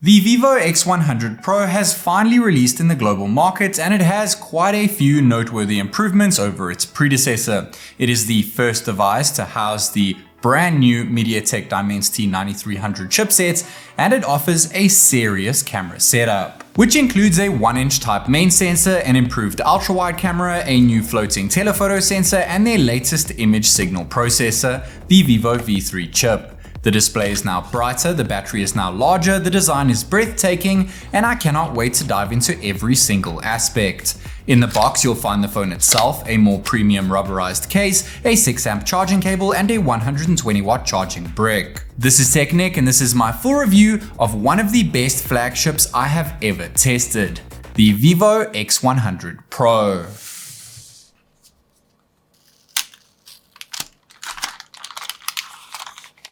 The Vivo X100 Pro has finally released in the global market, and it has quite a few noteworthy improvements over its predecessor. It is the first device to house the brand new MediaTek Dimensity 9300 chipset, and it offers a serious camera setup, which includes a 1-inch type main sensor, an improved ultra-wide camera, a new floating telephoto sensor, and their latest image signal processor, the Vivo V3 chip. The display is now brighter, the battery is now larger, the design is breathtaking, and I cannot wait to dive into every single aspect. In the box, you'll find the phone itself, a more premium rubberized case, a 6-amp charging cable, and a 120-watt charging brick. This is TechNick, and this is my full review of one of the best flagships I have ever tested, the Vivo X100 Pro.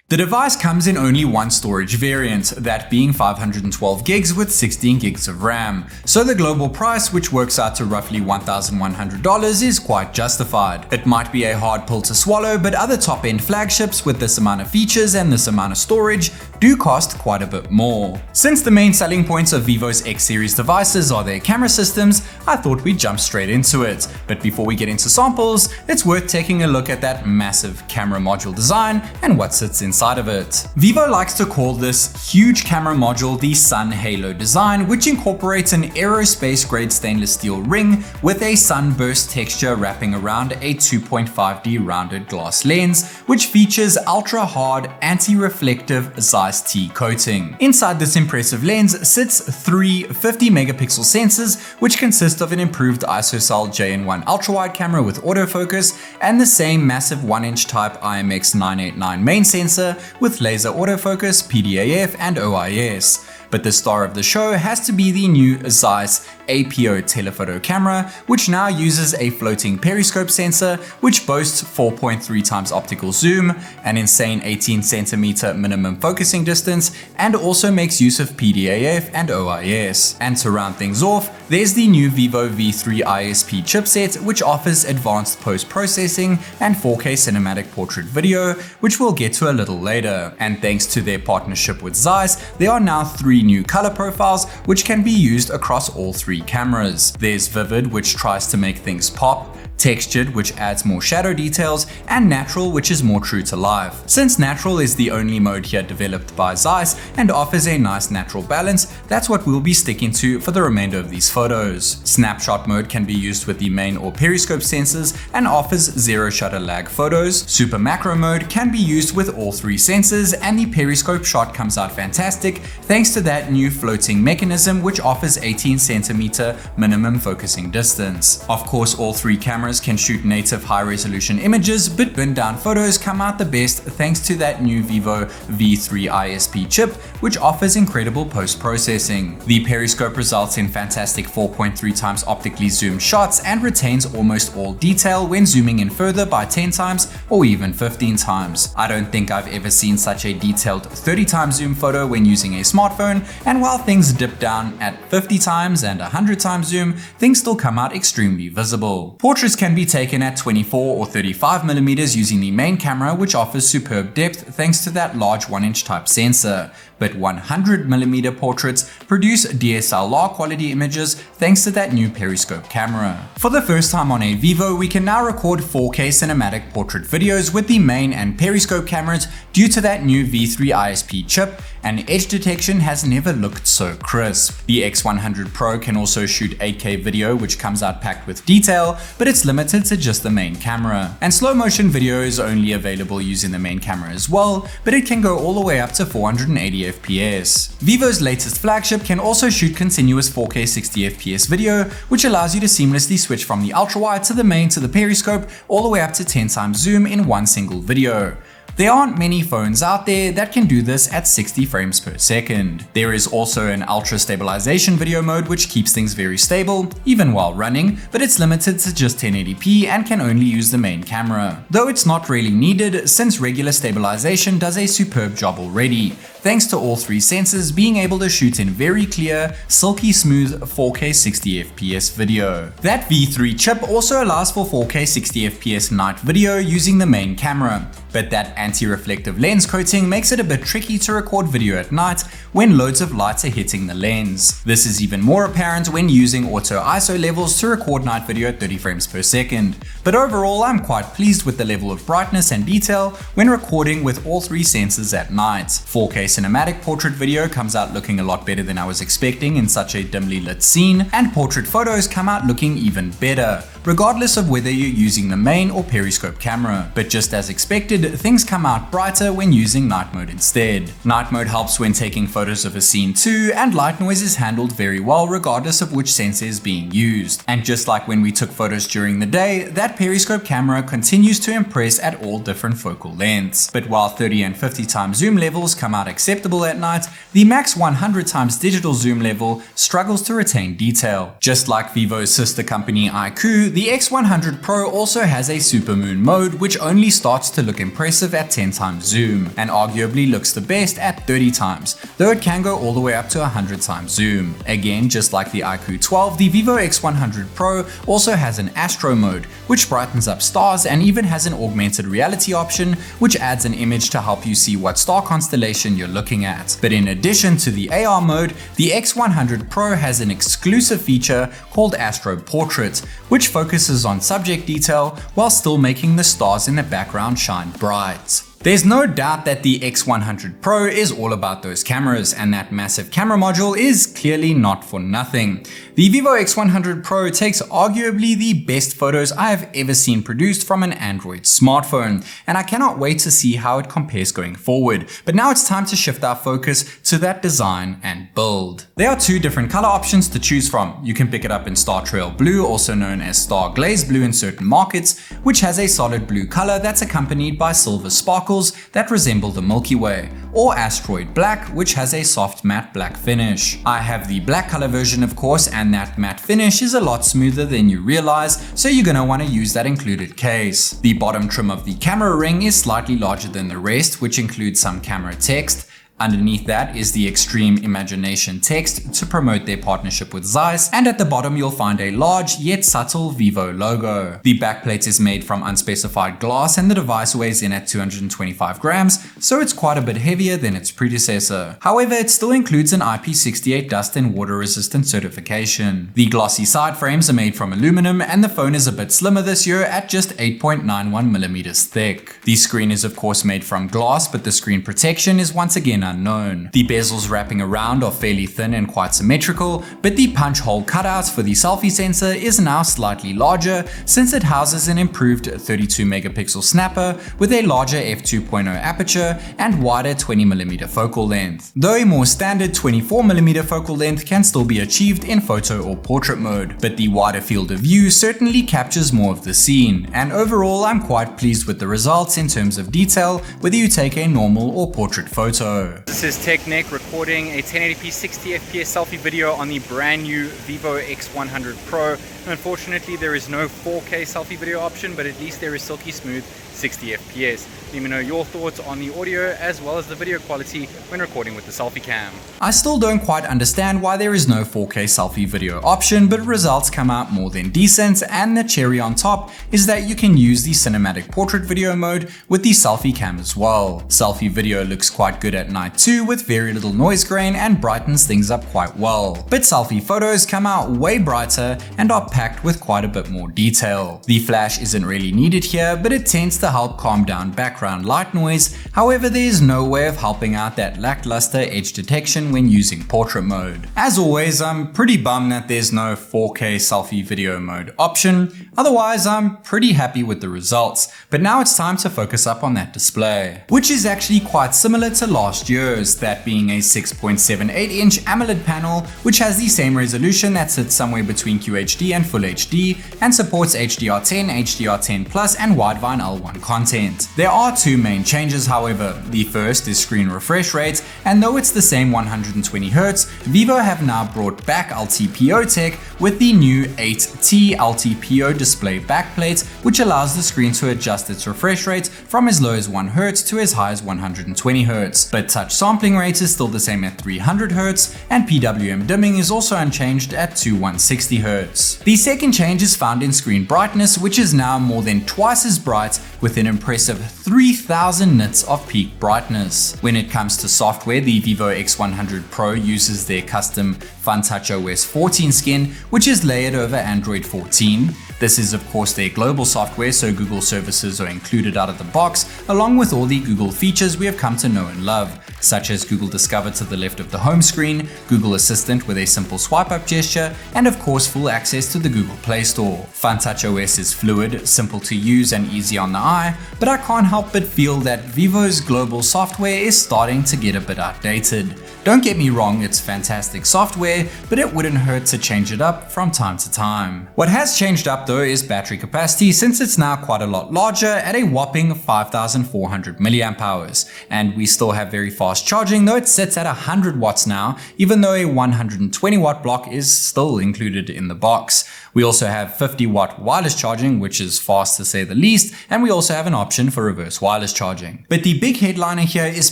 The device comes in only one storage variant, that being 512 gigs with 16 gigs of RAM, so the global price, which works out to roughly $1,100, is quite justified. It might be a hard pill to swallow, but other top-end flagships with this amount of features and this amount of storage do cost quite a bit more. Since the main selling points of Vivo's X series devices are their camera systems, I thought we'd jump straight into it. But before we get into samples, it's worth taking a look at that massive camera module design and what sits inside of it. Vivo likes to call this huge camera module the Sun Halo design, which incorporates an aerospace grade stainless steel ring with a sunburst texture wrapping around a 2.5D rounded glass lens, which features ultra hard anti-reflective Zeiss T coating. Inside this impressive lens sits three 50 megapixel sensors, which consist of an improved ISOCELL JN1 ultra-wide camera with autofocus and the same massive 1-inch type IMX989 main sensor with laser autofocus, PDAF, and OIS. But the star of the show has to be the new Zeiss APO telephoto camera, which now uses a floating periscope sensor, which boasts 4.3 times optical zoom, an insane 18cm minimum focusing distance, and also makes use of PDAF and OIS. And to round things off, there's the new Vivo V3 ISP chipset, which offers advanced post-processing and 4K cinematic portrait video, which we'll get to a little later. And thanks to their partnership with Zeiss, there are now 3 new color profiles, which can be used across all 3 cameras. There's Vivid, which tries to make things pop, Textured, which adds more shadow details, and Natural, which is more true to life. Since Natural is the only mode here developed by Zeiss and offers a nice natural balance, that's what we'll be sticking to for the remainder of these photos. Snapshot mode can be used with the main or periscope sensors and offers 0 shutter lag photos. Super macro mode can be used with all 3 sensors, and the periscope shot comes out fantastic thanks to that new floating mechanism, which offers 18cm minimum focusing distance. Of course, all 3 cameras can shoot native high-resolution images, but bin down photos come out the best thanks to that new Vivo V3 ISP chip, which offers incredible post-processing. The periscope results in fantastic 4.3 times optically zoomed shots and retains almost all detail when zooming in further by 10 times or even 15 times. I don't think I've ever seen such a detailed 30 times zoom photo when using a smartphone, and while things dip down at 50 times and 100 times zoom, things still come out extremely visible. Portraits can be taken at 24 or 35mm using the main camera, which offers superb depth thanks to that large 1-inch type sensor. But 100mm portraits produce DSLR quality images thanks to that new periscope camera. For the first time on a Vivo, we can now record 4K cinematic portrait videos with the main and periscope cameras due to that new V3 ISP chip, and edge detection has never looked so crisp. The X100 Pro can also shoot 8K video, which comes out packed with detail, but it's limited to just the main camera. And slow motion video is only available using the main camera as well, but it can go all the way up to 480 FPS. Vivo's latest flagship can also shoot continuous 4K 60 FPS video, which allows you to seamlessly switch from the ultra-wide to the main to the periscope all the way up to 10 times zoom in one single video. There aren't many phones out there that can do this at 60 frames per second. There is also an ultra stabilization video mode, which keeps things very stable even while running, but it's limited to just 1080p and can only use the main camera. Though it's not really needed since regular stabilization does a superb job already. thanks to all three sensors being able to shoot in very clear, silky smooth 4K 60fps video. That V3 chip also allows for 4K 60fps night video using the main camera, but that anti-reflective lens coating makes it a bit tricky to record video at night when loads of lights are hitting the lens. This is even more apparent when using auto ISO levels to record night video at 30 frames per second. But overall, I'm quite pleased with the level of brightness and detail when recording with all three sensors at night. 4K cinematic portrait video comes out looking a lot better than I was expecting in such a dimly lit scene, and portrait photos come out looking even better, regardless of whether you're using the main or periscope camera. But just as expected, things come out brighter when using night mode instead. Night mode helps when taking photos of a scene too, and light noise is handled very well regardless of which sensor is being used. And just like when we took photos during the day, that periscope camera continues to impress at all different focal lengths. But while 30 and 50 times zoom levels come out acceptable at night, the max 100 times digital zoom level struggles to retain detail. Just like Vivo's sister company AnTuTu, the X100 Pro also has a supermoon mode which only starts to look impressive at 10 times zoom, and arguably looks the best at 30 times, though it can go all the way up to 100 times zoom. Again, just like the iQOO 12, the Vivo X100 Pro also has an Astro mode, which brightens up stars and even has an augmented reality option, which adds an image to help you see what star constellation you're looking at. But in addition to the AR mode, the X100 Pro has an exclusive feature called Astro Portrait, which focuses on subject detail while still making the stars in the background shine bright. There's no doubt that the X100 Pro is all about those cameras, and that massive camera module is clearly not for nothing. The Vivo X100 Pro takes arguably the best photos I have ever seen produced from an Android smartphone, and I cannot wait to see how it compares going forward. But now it's time to shift our focus to that design and build. There are two different color options to choose from. You can pick it up in Star Trail Blue, also known as Star Glaze Blue in certain markets, which has a solid blue color that's accompanied by silver sparkles that resemble the Milky Way, or Asteroid Black, which has a soft matte black finish. I have the black color version of course, and that matte finish is a lot smoother than you realize, so you're gonna want to use that included case. The bottom trim of the camera ring is slightly larger than the rest, which includes some camera text. Underneath that is the Extreme Imagination text to promote their partnership with Zeiss, and at the bottom you'll find a large yet subtle Vivo logo. The backplate is made from unspecified glass and the device weighs in at 225 grams, so it's quite a bit heavier than its predecessor. However, it still includes an IP68 dust and water resistant certification. The glossy side frames are made from aluminum, and the phone is a bit slimmer this year at just 8.91mm thick. The screen is of course made from glass, but the screen protection is once again unknown. The bezels wrapping around are fairly thin and quite symmetrical, but the punch hole cutout for the selfie sensor is now slightly larger since it houses an improved 32 megapixel snapper with a larger f2.0 aperture and wider 20mm focal length. Though a more standard 24mm focal length can still be achieved in photo or portrait mode, but the wider field of view certainly captures more of the scene, and overall I'm quite pleased with the results in terms of detail, whether you take a normal or portrait photo. This is TechNick recording a 1080p 60fps selfie video on the brand new Vivo X100 Pro. Unfortunately, there is no 4K selfie video option, but at least there is silky smooth 60fps. Let me know your thoughts on the audio as well as the video quality when recording with the selfie cam. I still don't quite understand why there is no 4K selfie video option, but results come out more than decent, and the cherry on top is that you can use the cinematic portrait video mode with the selfie cam as well. Selfie video looks quite good at night too, with very little noise grain and brightens things up quite well. But selfie photos come out way brighter and are packed with quite a bit more detail. The flash isn't really needed here, but it tends to help calm down background light noise. However, there is no way of helping out that lackluster edge detection when using portrait mode. As always, I'm pretty bummed that there's no 4K selfie video mode option. Otherwise, I'm pretty happy with the results. But now it's time to focus up on that display, which is actually quite similar to last year's, that being a 6.78-inch AMOLED panel, which has the same resolution that sits somewhere between QHD and Full HD, and supports HDR10, HDR10+, and Widevine L1 all-in-one content. There are two main changes, however. The first is screen refresh rate, and though it's the same 120Hz, Vivo have now brought back LTPO tech with the new 8T LTPO display backplate, which allows the screen to adjust its refresh rate from as low as 1Hz to as high as 120Hz. But touch sampling rate is still the same at 300Hz, and PWM dimming is also unchanged at 160Hz. The second change is found in screen brightness, which is now more than twice as bright with an impressive 3000 nits of peak brightness. When it comes to software, the Vivo X100 Pro uses their custom Funtouch OS 14 skin, which is layered over Android 14. This is of course their global software, so Google services are included out of the box, along with all the Google features we have come to know and love, such as Google Discover to the left of the home screen, Google Assistant with a simple swipe up gesture, and of course full access to the Google Play Store. Funtouch OS is fluid, simple to use and easy on the eye, but I can't help but feel that Vivo's global software is starting to get a bit outdated. Don't get me wrong, it's fantastic software, but it wouldn't hurt to change it up from time to time. What has changed up though is battery capacity, since it's now quite a lot larger at a whopping 5400 mAh, and we still have very fast charging, though it sits at 100 watts now, even though a 120 watt block is still included in the box. We also have 50 watt wireless charging, which is fast to say the least, and we also have an option for reverse wireless charging. But the big headliner here is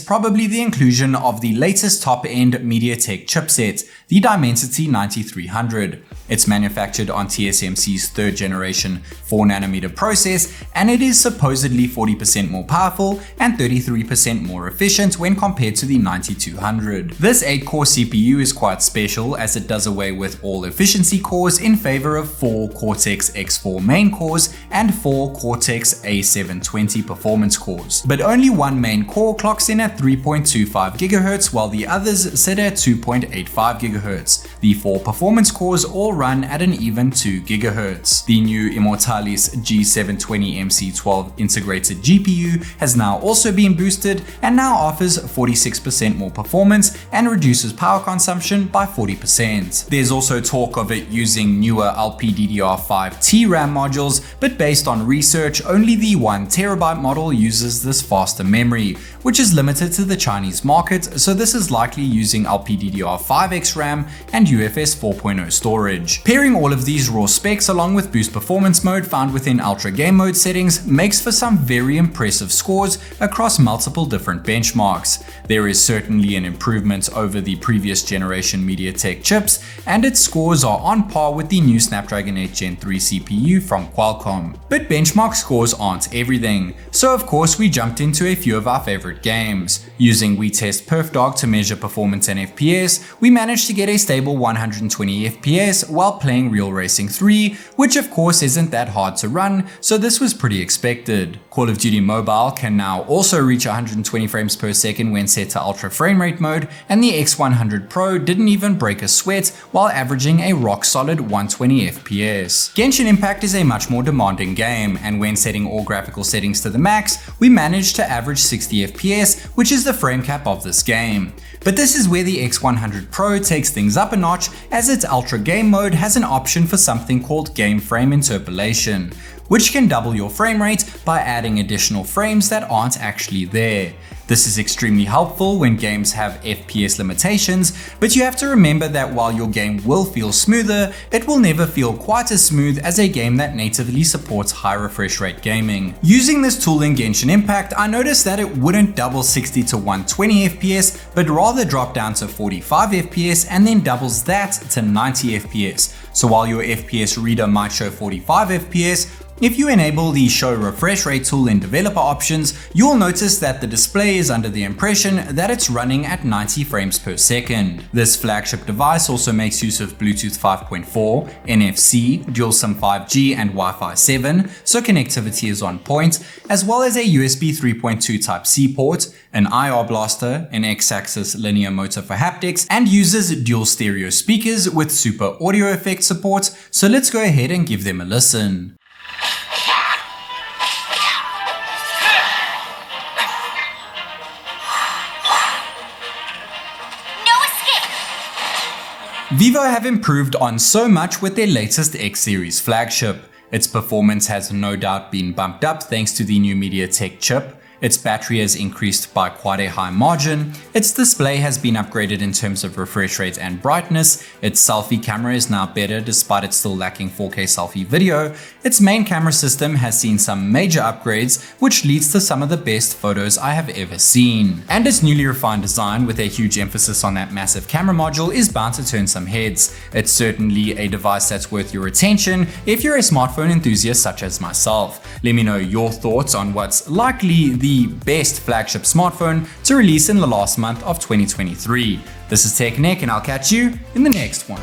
probably the inclusion of the latest top-end MediaTek chipset, the Dimensity 9300. It's manufactured on TSMC's third generation 4nm process, and it is supposedly 40% more powerful and 33% more efficient when compared to the 9200. This 8-core CPU is quite special, as it does away with all efficiency cores in favor of 4 Cortex X4 main cores and 4 Cortex A720 performance cores. But only one main core clocks in at 3.25 GHz, while the others sit at 2.85 GHz. The 4 performance cores all run at an even 2 GHz. The new Immortalis G720 MC12 integrated GPU has now also been boosted and now offers 46% more performance and reduces power consumption by 40%. There's also talk of it using newer LPDDR5 RAM modules, but based on research, only the 1TB model uses this faster memory, which is limited to the Chinese market, so this is likely using LPDDR5X RAM and UFS 4.0 storage. Pairing all of these raw specs along with boost performance mode found within ultra game mode settings makes for some very impressive scores across multiple different benchmarks. There is certainly an improvement over the previous generation MediaTek chips, and its scores are on par with the new Snapdragon 8 Gen 3 CPU from Qualcomm. But benchmark scores aren't everything, so of course we jumped into a few of our favorite games. Using WeTest PerfDog to measure performance and FPS, we managed to get a stable 120 FPS while playing Real Racing 3, which of course isn't that hard to run, so this was pretty expected. Call of Duty Mobile can now also reach 120 frames per second when set to ultra frame rate mode, and the X100 Pro didn't even break a sweat while averaging a rock solid 120 FPS. Genshin Impact is a much more demanding game, and when setting all graphical settings to the max, we managed to average 60 FPS, which is the frame cap of this game. But this is where the X100 Pro takes things up a notch, as its ultra game mode has an option for something called game frame interpolation, which can double your frame rate by adding additional frames that aren't actually there. This is extremely helpful when games have FPS limitations, but you have to remember that while your game will feel smoother, it will never feel quite as smooth as a game that natively supports high refresh rate gaming. Using this tool in Genshin Impact, I noticed that it wouldn't double 60 to 120 FPS, but rather drop down to 45 FPS and then doubles that to 90 FPS. So while your FPS reader might show 45 FPS, if you enable the Show Refresh Rate tool in developer options, you'll notice that the display is under the impression that it's running at 90 frames per second. This flagship device also makes use of Bluetooth 5.4, NFC, DualSIM 5G and Wi-Fi 7, so connectivity is on point, as well as a USB 3.2 Type-C port, an IR blaster, an X-axis linear motor for haptics, and uses dual stereo speakers with super audio effect support, so let's go ahead and give them a listen. Vivo have improved on so much with their latest X series flagship. Its performance has no doubt been bumped up thanks to the new MediaTek chip. Its battery has increased by quite a high margin, its display has been upgraded in terms of refresh rate and brightness, its selfie camera is now better despite it still lacking 4K selfie video, its main camera system has seen some major upgrades which leads to some of the best photos I have ever seen. And its newly refined design with a huge emphasis on that massive camera module is bound to turn some heads. It's certainly a device that's worth your attention if you're a smartphone enthusiast such as myself. Let me know your thoughts on what's likely the best flagship smartphone to release in the last month of 2023. This is TechNick and I'll catch you in the next one.